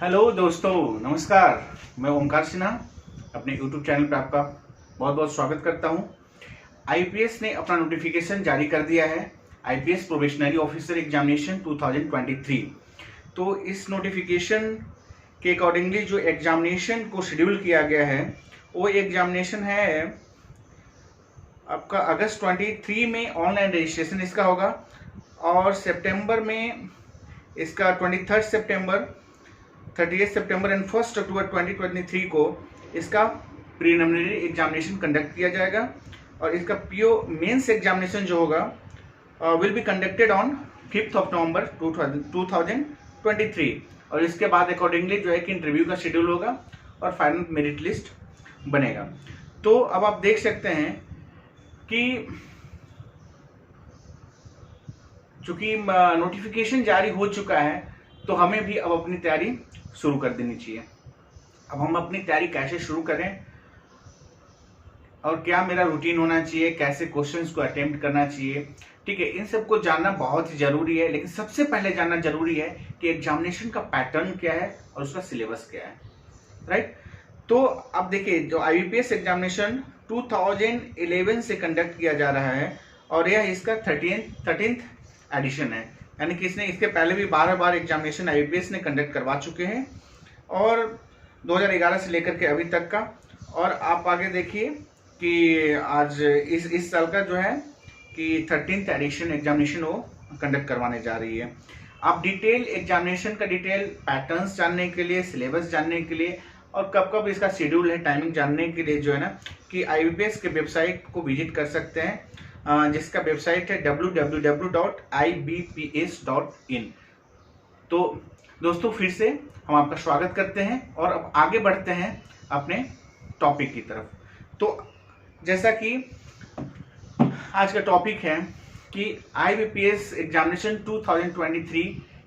Hello दोस्तों, नमस्कार। मैं ओमकार सिन्हा अपने YouTube चैनल पर आपका बहुत बहुत स्वागत करता हूं। आईपीएस ने अपना नोटिफिकेशन जारी कर दिया है, आईपीएस प्रोबेशनरी ऑफिसर एग्जामिनेशन 2023। तो इस नोटिफिकेशन के अकॉर्डिंगली जो एग्जामिनेशन को शेड्यूल किया गया है वो एग्जामिनेशन है आपका अगस्त 23 में ऑनलाइन रजिस्ट्रेशन इसका होगा और सितंबर में इसका 23 सितंबर, 30 सितंबर एंड 1 अक्टूबर 2023 को इसका प्रीलिमिनरी एग्जामिनेशन कंडक्ट किया जाएगा और इसका पीओ मेंस एग्जामिनेशन जो होगा विल बी कंडक्टेड ऑन 5 नवंबर 2023 और इसके बाद अकॉर्डिंगली जो है कि इंटरव्यू का शेड्यूल होगा और फाइनल मेरिट लिस्ट बनेगा। तो अब आप देख सकते हैं कि चूंकि नोटिफिकेशन जारी हो चुका है तो हमें भी अब अपनी तैयारी शुरू कर देनी चाहिए। अब हम अपनी तैयारी कैसे शुरू करें और क्या मेरा रूटीन होना चाहिए, कैसे क्वेश्चंस को अटेम्प्ट करना चाहिए, ठीक है, इन सब को जानना बहुत ही जरूरी है। लेकिन सबसे पहले जानना जरूरी है कि एग्जामिनेशन का पैटर्न क्या है और उसका सिलेबस क्या है, राइट। तो अब देखिए, जो आईबीपीएस एग्जामिनेशन 2011 से कंडक्ट किया जा रहा है और यह इसका 13th एडिशन है, यानी कि इसने इसके पहले भी 12 बार एग्जामिनेशन आईबीपीएस ने कंडक्ट करवा चुके हैं और 2011 से लेकर के अभी तक का। और आप आगे देखिए कि आज इस साल का जो है कि 13th एडिशन एग्जामिनेशन वो कंडक्ट करवाने जा रही है। आप डिटेल एग्जामिनेशन का डिटेल पैटर्न्स जानने के लिए, सिलेबस जानने के लिए और कब कब इसका शेड्यूल है, टाइमिंग जानने के लिए जो है ना कि आईबीपीएस के वेबसाइट को विजिट कर सकते हैं, जिसका वेबसाइट है www.ibps.in। तो दोस्तों, फिर से हम आपका स्वागत करते हैं और अब आगे बढ़ते हैं अपने टॉपिक की तरफ। तो जैसा कि आज का टॉपिक है कि आईबीपीएस एग्जामिनेशन 2023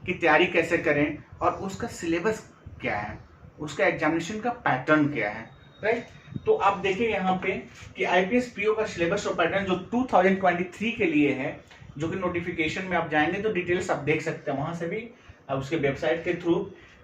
की तैयारी कैसे करें और उसका सिलेबस क्या है, उसका एग्जामिनेशन का पैटर्न क्या है, राइट। तो आप देखिए यहाँ पे कि आईपीएस पीओ का सिलेबस और पैटर्न जो 2023 के लिए है, जो कि नोटिफिकेशन में आप जाएंगे तो डिटेल्स आप देख सकते हैं वहां से भी, उसके वेबसाइट के थ्रू,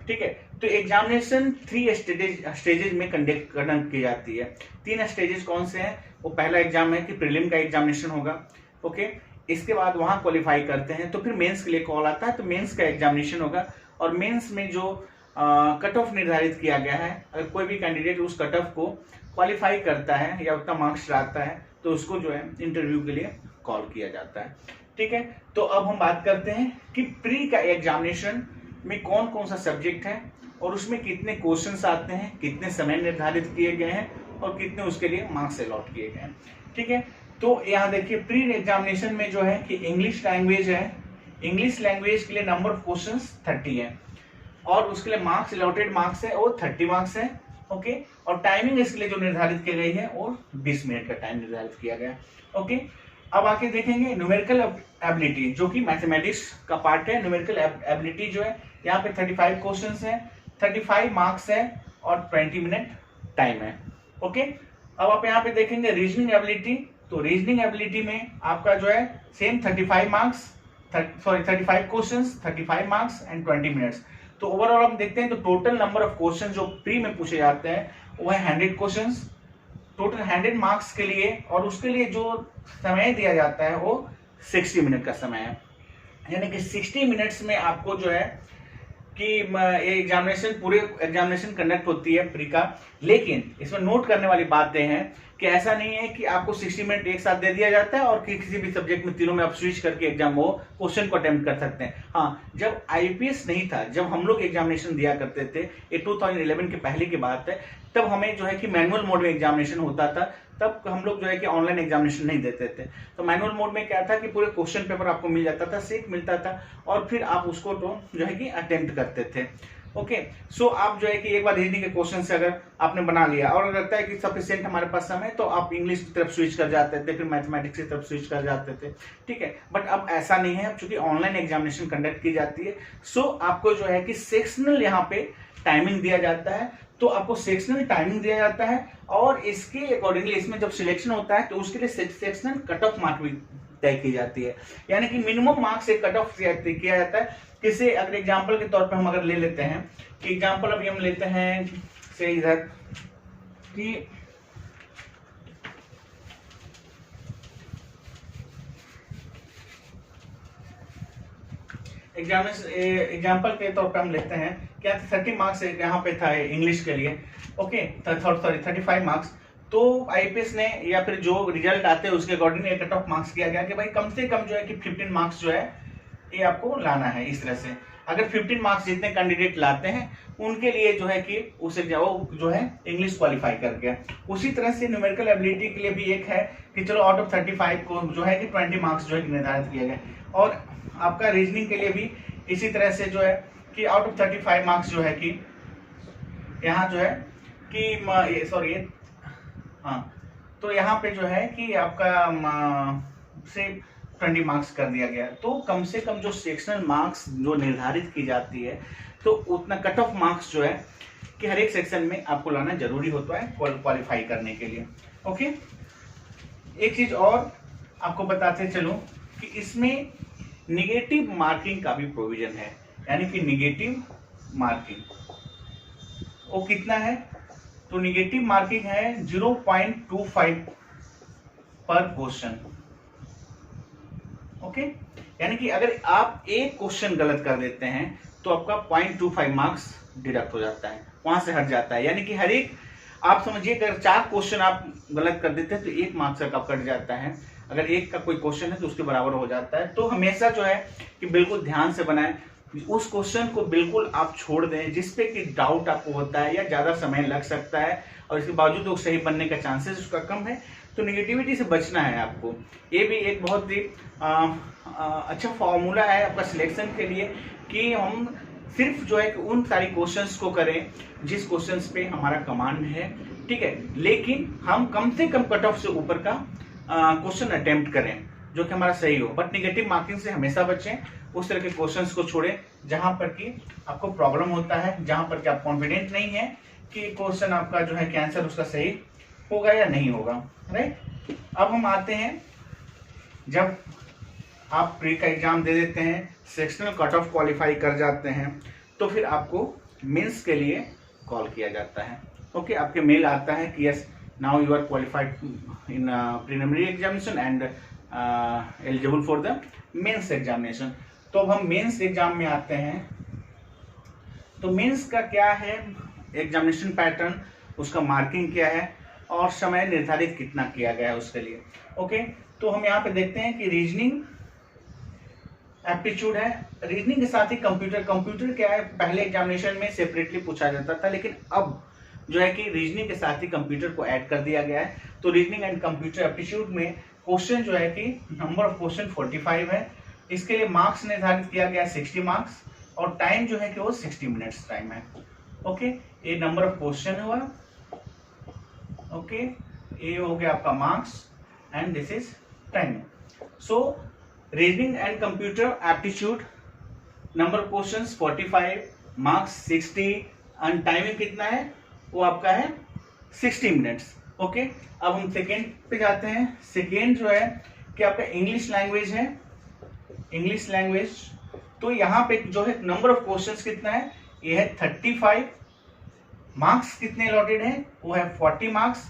ठीक है। तो एग्जामिनेशन 3 स्टेजेज में कंडक्ट की जाती है। 3 स्टेजेस कौन से हैं? वो पहला एग्जाम है कि प्रीलिम का एग्जामिनेशन होगा, ओके। इसके बाद वहां क्वालिफाई करते हैं तो फिर मेंस के लिए कॉल आता है, तो मेंस का एग्जामिनेशन होगा और मेंस में जो कट ऑफ निर्धारित किया गया है, अगर कोई भी कैंडिडेट उस कट ऑफ को क्वालिफाई करता है या उतना मार्क्स लाता है तो उसको जो है इंटरव्यू के लिए कॉल किया जाता है, ठीक है। तो अब हम बात करते हैं कि प्री का एग्जामिनेशन में कौन कौन सा सब्जेक्ट है और उसमें कितने क्वेश्चंस आते हैं, कितने समय निर्धारित किए गए हैं और कितने उसके लिए मार्क्स अलॉट किए गए हैं, ठीक है। तो यहाँ देखिए, प्री एग्जामिनेशन में जो है कि इंग्लिश लैंग्वेज है, इंग्लिश लैंग्वेज के लिए नंबर ऑफ क्वेश्चंस 30 है और उसके लिए मार्क्स अलॉटेड मार्क्स है वो 30 मार्क्स है, ओके। और टाइमिंग इसके लिए जो निर्धारित की गई है वो 20 मिनट का टाइम निर्धारित किया गया, ओके। अब आके देखेंगे न्यूमेरिकल एबिलिटी, जो कि मैथमेटिक्स का पार्ट है। न्यूमेरिकल एबिलिटी जो है यहाँ पे 35 क्वेश्चंस है, 35 मार्क्स है और 20 मिनट टाइम है, ओके। अब आप यहाँ पे देखेंगे रीजनिंग एबिलिटी, तो रीजनिंग एबिलिटी में आपका जो है same 35 questions, 35 marks and 20 minutes. तो ओवरऑल हम देखते हैं तो टोटल नंबर ऑफ क्वेश्चन जो प्री में पूछे जाते हैं वो है 100 क्वेश्चंस, टोटल 100 मार्क्स के लिए, और उसके लिए जो समय दिया जाता है वो 60 मिनट का समय है। यानी कि 60 मिनट्स में आपको जो है कि एग्जामिनेशन, पूरे एग्जामिनेशन कंडक्ट होती है प्री का। लेकिन इसमें नोट करने वाली बातें हैं कि ऐसा नहीं है कि आपको 60 मिनट एक साथ दे दिया जाता है और किसी भी सब्जेक्ट में तीनों में आप स्विच करके एग्जाम वो क्वेश्चन को अटेम्प्ट कर सकते हैं। हाँ, जब आईपीएस नहीं था, जब हम लोग एग्जामिनेशन दिया करते थे, ये 2011 के पहले की बात है, तब हमें जो है कि मैनुअल मोड में एग्जामिनेशन होता था। तब हम लोग जो है कि ऑनलाइन एग्जामिनेशन नहीं देते थे। तो मैनुअल मोड में क्या था कि पूरे क्वेश्चन पेपर आपको मिल जाता था, सीट मिलता था और फिर आप उसको तो जो है कि अटेम्प्ट करते थे, ओके। सो आप जो है कि एक बार रीजनिंग के क्वेश्चन से अगर आपने बना लिया और लगता है कि सफिशिएंट हमारे पास समय, तो आप इंग्लिश की तरफ स्विच कर जाते थे, फिर मैथमेटिक्स की तरफ स्विच कर जाते थे, ठीक है। बट अब ऐसा नहीं है, चूंकि ऑनलाइन एग्जामिनेशन कंडक्ट की जाती है, सो आपको जो है कि सेक्शनल यहाँ पे टाइमिंग दिया जाता है। तो आपको सेक्शनल टाइमिंग दिया जाता है और इसके अकॉर्डिंगली इसमें जब सिलेक्शन होता है तो उसके लिए सेक्शनल कट ऑफ मार्क भी तय की जाती है। यानी कि मिनिमम मार्क्स एक कट ऑफ किया जाता है। किसी अगर एग्जाम्पल के तौर पर हम अगर ले लेते हैं कि एग्जाम्पल अभी हम लेते हैं से इधर कि एग्जाम्पल के तौर पे हम लेते हैं क्या 30 मार्क्स यहाँ पे था इंग्लिश के लिए, ओके सॉरी 35 मार्क्स। तो आईपीएस ने या फिर जो रिजल्ट आते हैं उसके अकॉर्डिंग एक कट ऑफ मार्क्स किया गया कि भाई कम से कम जो है कि 15 मार्क्स जो है ये आपको लाना है। इस तरह से अगर 15 मार्क्स जितने कैंडिडेट लाते हैं उनके लिए जो है कि उसे जो है इंग्लिश क्वालिफाई कर गया। उसी तरह से न्यूमेरिकल एबिलिटी के लिए भी एक है कि चलो आउट ऑफ 35 को जो है कि 20 मार्क्स जो है निर्धारित किया गया। और आपका रीजनिंग के लिए भी इसी तरह से जो है कि आउट ऑफ 35 मार्क्स जो है कि यहाँ जो है कि सॉरी हाँ, तो यहाँ पे जो है कि आपका से 20 मार्क्स कर दिया गया। तो कम से कम जो सेक्शनल मार्क्स जो निर्धारित की जाती है तो उतना कट ऑफ मार्क्स जो है कि हर एक सेक्शन में आपको लाना जरूरी होता है क्वालिफाई करने के लिए। ओके, एक चीज और आपको बताते चलो कि इसमें निगेटिव मार्किंग का भी प्रोविजन है। यानी कि निगेटिव मार्किंग वो कितना है, तो निगेटिव मार्किंग है 0.25 पर क्वेश्चन। ओके, यानी कि अगर आप एक क्वेश्चन गलत कर देते हैं तो आपका 0.25 मार्क्स डिडक्ट हो जाता है, वहां से हट जाता है। यानी कि हर एक आप समझिए अगर 4 क्वेश्चन आप गलत कर देते हैं तो 1 मार्क्स का कट जाता है। अगर एक का कोई क्वेश्चन है तो उसके बराबर हो जाता है। तो हमेशा जो है कि बिल्कुल ध्यान से बनाएं, उस क्वेश्चन को बिल्कुल आप छोड़ दें जिसपे कि डाउट आपको होता है या ज्यादा समय लग सकता है और इसके बावजूद वो सही बनने का चांसेस उसका कम है। तो निगेटिविटी से बचना है आपको। ये भी एक बहुत ही अच्छा फॉर्मूला है आपका सिलेक्शन के लिए कि हम सिर्फ जो है कि उन सारी क्वेश्चंस को करें जिस क्वेश्चंस पे हमारा कमांड है, ठीक है, लेकिन हम कम से कम कट ऑफ से ऊपर का क्वेश्चन अटेम्प्ट करें जो कि हमारा सही हो। बट निगेटिव मार्किंग से हमेशा बचें, उस तरह के क्वेश्चंस को छोड़ें जहां पर कि आपको प्रॉब्लम होता है, जहां पर कि आप कॉन्फिडेंट नहीं है कि क्वेश्चन आपका जो है कि आंसर उसका सही होगा या नहीं होगा। राइट, अब हम आते हैं जब आप प्री का एग्जाम दे देते हैं, सेक्शनल कट ऑफ क्वालिफाई कर जाते हैं, तो फिर आपको मेंस के लिए कॉल किया जाता है। ओके, आपके मेल आता है कि yes now you are qualified in preliminary examination and eligible for the mains examination. तो अब हम मेंस एग्जाम में आते हैं। तो मेंस का क्या है, एग्जामिनेशन पैटर्न, उसका मार्किंग क्या है और समय निर्धारित कितना किया गया है उसके लिए। ओके, तो हम यहाँ पे देखते हैं कि रीजनिंग एप्टीट्यूड है। रीजनिंग के साथ ही कंप्यूटर क्या है, पहले एग्जामिनेशन में सेपरेटली पूछा जाता था, लेकिन अब जो है कि रीजनिंग के साथ ही कंप्यूटर को ऐड कर दिया गया है। तो रीजनिंग एंड कंप्यूटर एप्टीट्यूड में क्वेश्चन जो है कि नंबर ऑफ क्वेश्चन 45 है। इसके लिए मार्क्स निर्धारित किया गया 60 मार्क्स और टाइम जो है कि वो 60 मिनट्स टाइम है। ओके, ये नंबर ऑफ क्वेश्चन हुआ। ओके, ये हो गया आपका marks and this is time. So reasoning and computer aptitude number of questions 45, marks 60 and timing कितना है, वो आपका है 60 मिनट्स। ओके, अब हम सेकेंड पे जाते हैं। सेकेंड जो है कि आपका इंग्लिश लैंग्वेज है। इंग्लिश लैंग्वेज, तो यहाँ पे जो है नंबर ऑफ क्वेश्चंस कितना है, ये है 35, मार्क्स कितने अलॉटेड है, वो है 40 marks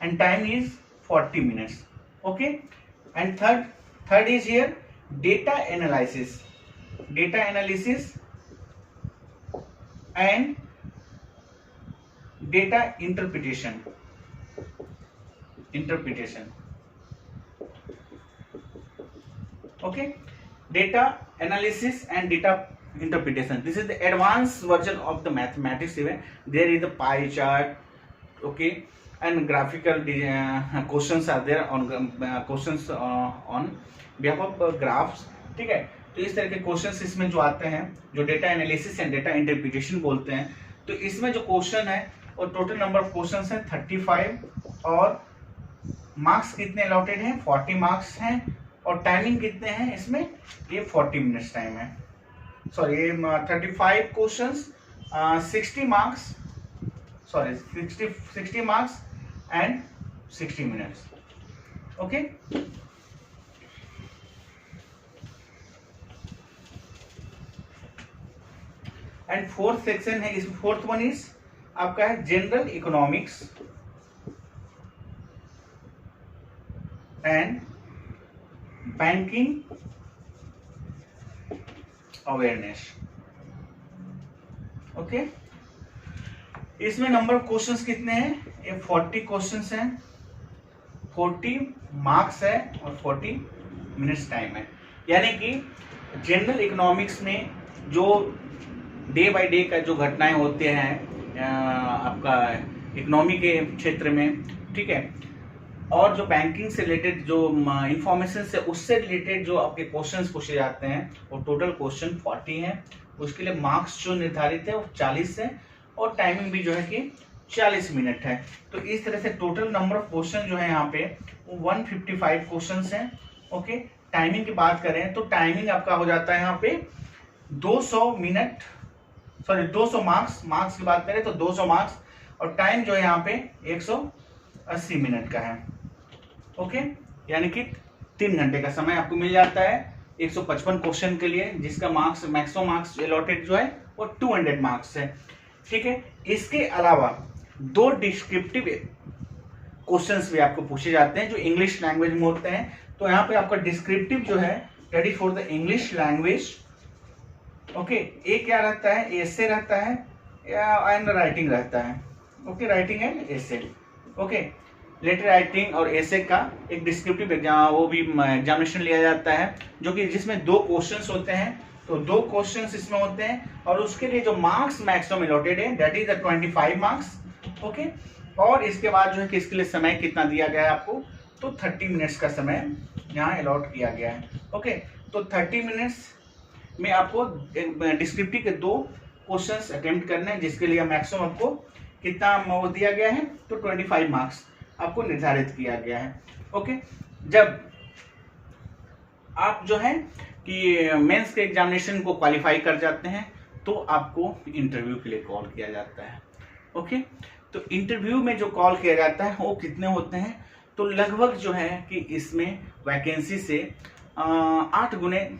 and time is 40 minutes. Okay, and third is here data analysis and data interpretation. Okay, data analysis and data interpretation. This is the advanced version of the mathematics. Even there is the pie chart, okay, and graphical questions are there on questions on behalf of graphs. ठीक है, तो इस तरह के questions इसमें जो आते हैं, जो data analysis and data interpretation बोलते हैं, तो इसमें जो क्वेश्चन है और टोटल नंबर ऑफ क्वेश्चंस है 35 और मार्क्स कितने अलॉटेड हैं, 40 मार्क्स हैं और टाइमिंग कितने हैं इसमें, ये 40 मिनट्स टाइम है। सॉरी, ये 35 questions 60 marks, sorry 60 marks and 60 minutes. Okay, and fourth section है, इसमें फोर्थ वन इज आपका है general economics and banking awareness. Okay, इसमें नंबर ऑफ क्वेश्चंस कितने हैं? ये 40 क्वेश्चंस हैं, 40 मार्क्स है और 40 मिनट्स टाइम है। यानी कि जनरल इकोनॉमिक्स में जो डे बाय डे का जो घटनाएं होते हैं आपका इकोनॉमी के क्षेत्र में, ठीक है, और जो बैंकिंग से रिलेटेड जो इंफॉर्मेशन से उससे रिलेटेड जो आपके क्वेश्चंस पूछे जाते हैं वो टोटल क्वेश्चन 40 हैं। उसके लिए मार्क्स जो निर्धारित है वो 40 है और टाइमिंग भी जो है कि 40 मिनट है। तो इस तरह से टोटल नंबर ऑफ क्वेश्चन जो है यहाँ पे 155 क्वेश्चंस हैं। ओके, टाइमिंग की बात करें तो टाइमिंग आपका हो जाता है यहाँ पे 200 मार्क्स की बात करें तो 200 मार्क्स और टाइम जो है यहाँ पे 180 मिनट का है। ओके, यानी कि 3 घंटे का समय आपको मिल जाता है 155 क्वेश्चन के लिए, जिसका मैक्सिमम मार्क्स अलॉटेड जो है वो 200 मार्क्स है। ठीक है, इसके अलावा 2 डिस्क्रिप्टिव क्वेश्चंस भी आपको पूछे जाते हैं जो इंग्लिश लैंग्वेज में होते हैं। तो यहाँ पे आपका डिस्क्रिप्टिव जो है ready for the English language. Okay, ये क्या रहता है? एसे रहता है या एंड राइटिंग रहता है। Okay, writing and essay. Okay, letter writing और एसे का एक डिस्क्रिप्टिव एग्जाम वो भी एग्जामिनेशन लिया जाता है, जो कि जिसमें 2 क्वेश्चंस होते हैं। तो 2 क्वेश्चंस इसमें होते हैं और उसके लिए जो मार्क्स मैक्सिमम अलॉटेड है that is the 25 marks. Okay, और इसके बाद जो है कि इसके लिए समय कितना दिया गया है आपको? तो 30 मिनट्स का समय यहाँ अलॉट किया गया है। ओके, तो 30 मिनट्स में आपको डिस्क्रिप्टिव के 2 क्वेश्चंस अटेम्प्ट करने हैं, जिसके लिए मैक्सिमम आपको कितना वो दिया गया है? तो 25 मार्क्स आपको निर्धारित किया गया है। ओके, जब आप जो है कि मेंस के एग्जामिनेशन को क्वालिफाई कर जाते हैं तो आपको इंटरव्यू के लिए कॉल किया जाता है। ओके, तो इंटरव्यू में जो कॉल किया जाता है वो कितने होते हैं? तो लगभग जो है कि इसमें वैकेंसी से 8 गुने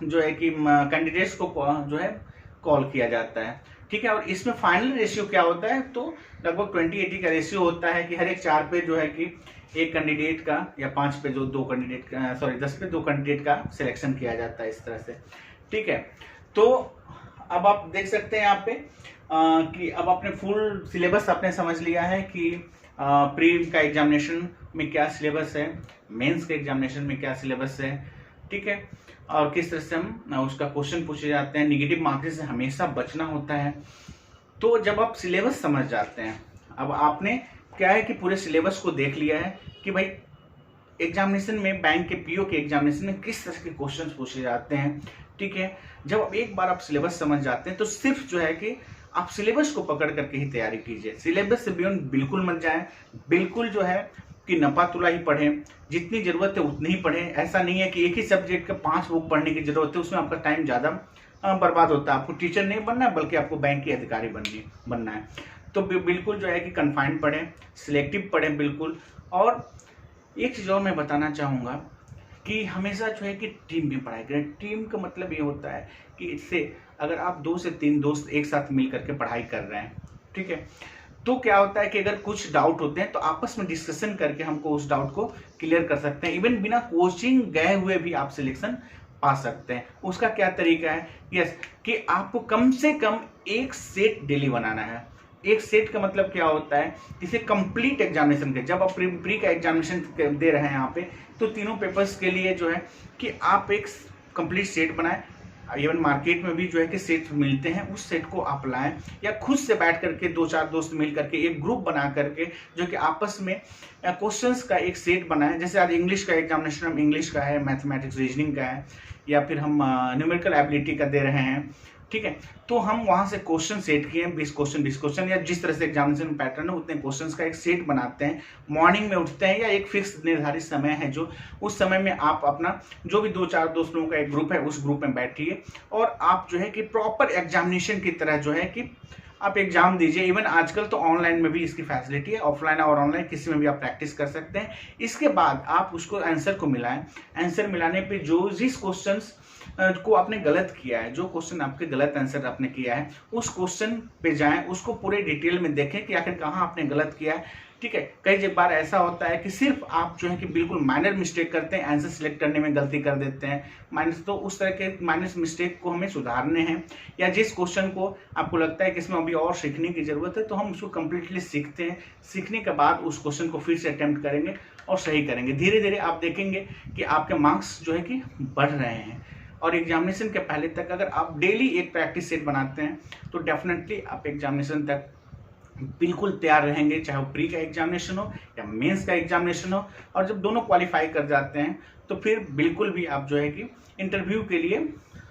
जो है कि कैंडिडेट्स को जो है कॉल किया जाता है। ठीक है, और इसमें फाइनल रेशियो क्या होता है? तो लगभग 20-80 का रेशियो होता है कि हर एक 4 पे जो है कि एक कैंडिडेट का या 5 पे जो 2 कैंडिडेट का 10 पे 2 कैंडिडेट का सिलेक्शन किया जाता है इस तरह से। ठीक है, तो अब आप देख सकते हैं यहाँ पे कि अब आपने फुल सिलेबस आपने समझ लिया है कि प्री का एग्जामिनेशन में क्या सिलेबस है, मेंस के एग्जामिनेशन में क्या सिलेबस है। ठीक है, और किस तरह से हम उसका क्वेश्चन पूछे जाते हैं। निगेटिव मार्क्स से हमेशा बचना होता है। तो जब आप सिलेबस समझ जाते हैं, अब आपने क्या है कि पूरे सिलेबस को देख लिया है कि भाई एग्जामिनेशन में बैंक के पीओ के एग्जामिनेशन में किस तरह के क्वेश्चंस पूछे जाते हैं। ठीक है, जब आप एक बार आप सिलेबस समझ जाते हैं तो सिर्फ जो है कि आप सिलेबस को पकड़ करके ही तैयारी कीजिए। सिलेबस से बियॉन्ड बिल्कुल मत जाए, बिल्कुल जो है कि नपा तुला ही पढ़ें, जितनी जरूरत है उतनी ही पढ़ें। ऐसा नहीं है कि एक ही सब्जेक्ट का 5 बुक पढ़ने की जरूरत है, उसमें आपका टाइम ज़्यादा बर्बाद होता है। आपको टीचर नहीं बनना है बल्कि आपको बैंक के अधिकारी बनना है। तो बिल्कुल जो है कि कन्फाइंड पढ़ें, सिलेक्टिव पढ़ें बिल्कुल। और एक चीज़ और मैं बताना चाहूँगा कि हमेशा जो है कि टीम में पढ़ाई करें। टीम का मतलब ये होता है कि इससे अगर आप 2 से 3 दोस्त एक साथ मिल करके पढ़ाई कर रहे हैं, ठीक है, तो क्या होता है कि अगर कुछ डाउट होते हैं तो आपस में डिस्कशन करके हमको उस डाउट को क्लियर कर सकते हैं। इवन बिना कोचिंग गए हुए भी आप सिलेक्शन पा सकते हैं। उसका क्या तरीका है? यस, कि आपको कम से कम 1 सेट डेली बनाना है। 1 सेट का मतलब क्या होता है? इसे कंप्लीट एग्जामिनेशन के जब आप प्री का एग्जामिनेशन दे रहे हैं यहाँ पे, तो तीनों पेपर्स के लिए जो है कि आप एक कंप्लीट सेट बनाएं। इवन मार्केट में भी जो है कि सेट मिलते हैं, उस सेट को आप लाएं या खुद से बैठ करके 2-4 दोस्त मिल करके एक ग्रुप बना करके जो कि आपस में क्वेश्चंस का एक सेट बनाएं। जैसे आज इंग्लिश का एग्जामिनेशन हम इंग्लिश का है, मैथमेटिक्स रीजनिंग का है, या फिर हम न्यूमेरिकल एबिलिटी का दे रहे हैं। ठीक है, तो हम वहां से क्वेश्चन सेट किए, 20 क्वेश्चन या जिस तरह से एग्जामिनेशन पैटर्न है उतने क्वेश्चंस का एक सेट बनाते हैं। मॉर्निंग में उठते हैं या एक फिक्स निर्धारित समय है जो उस समय में आप अपना जो भी 2-4 दोस्त लोगों का एक ग्रुप है उस ग्रुप में बैठिए और आप जो है कि प्रॉपर एग्जामिनेशन की तरह जो है कि आप एग्जाम दीजिए। इवन आजकल तो ऑनलाइन में भी इसकी फैसिलिटी है, ऑफलाइन और ऑनलाइन किसी में भी आप प्रैक्टिस कर सकते हैं। इसके बाद आप उसको आंसर को मिलाएं। आंसर मिलाने पे जो जिस क्वेश्चंस को आपने गलत किया है, जो क्वेश्चन आपके गलत आंसर आपने किया है, उस क्वेश्चन पे जाएं, उसको पूरे डिटेल में देखें कि आखिर कहाँ आपने गलत किया है। ठीक है, कई बार ऐसा होता है कि सिर्फ आप जो है कि बिल्कुल माइनर मिस्टेक करते हैं, आंसर सिलेक्ट करने में गलती कर देते हैं माइनस, तो उस तरह के माइनर मिस्टेक को हमें सुधारने हैं, या जिस क्वेश्चन को आपको लगता है कि इसमें अभी और सीखने की जरूरत है तो हम उसको कंप्लीटली सीखते हैं, सीखने के बाद उस क्वेश्चन को फिर से अटेम्प्ट करेंगे और सही करेंगे। धीरे धीरे आप देखेंगे कि आपके मार्क्स जो है कि बढ़ रहे हैं। और एग्जामिनेशन के पहले तक अगर आप डेली एक प्रैक्टिस सेट बनाते हैं तो डेफिनेटली आप एग्जामिनेशन तक बिल्कुल तैयार रहेंगे, चाहे वो प्री का एग्जामिनेशन हो या मेंस का एग्जामिनेशन हो। और जब दोनों क्वालिफाई कर जाते हैं तो फिर बिल्कुल भी आप जो है कि इंटरव्यू के लिए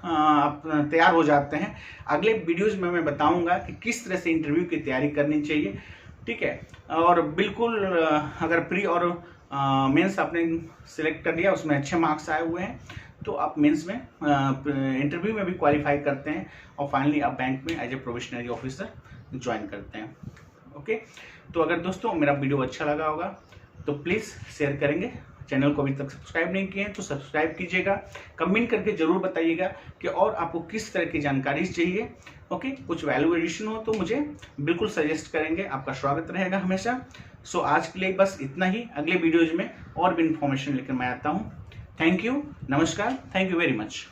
आप तैयार हो जाते हैं। अगले वीडियोज में मैं बताऊंगा कि किस तरह से इंटरव्यू की तैयारी करनी चाहिए। ठीक है, और बिल्कुल अगर प्री और मेंस आपने सिलेक्ट कर लिया, उसमें अच्छे मार्क्स आए हुए हैं, तो आप मेंस में इंटरव्यू में भी क्वालिफाई करते हैं और फाइनली आप बैंक में as a probationary officer join करते हैं। ओके, तो अगर दोस्तों मेरा वीडियो अच्छा लगा होगा तो प्लीज़ शेयर करेंगे। चैनल को अभी तक सब्सक्राइब नहीं किए हैं तो सब्सक्राइब कीजिएगा। कमेंट करके जरूर बताइएगा कि और आपको किस तरह की जानकारी चाहिए। ओके, कुछ वैल्यू एडिशन हो तो मुझे बिल्कुल सजेस्ट करेंगे, आपका स्वागत रहेगा हमेशा। सो आज के लिए बस इतना ही। अगले वीडियोज में और भी इंफॉर्मेशन लेकर मैं आता हूँ। थैंक यू, नमस्कार, थैंक यू वेरी मच।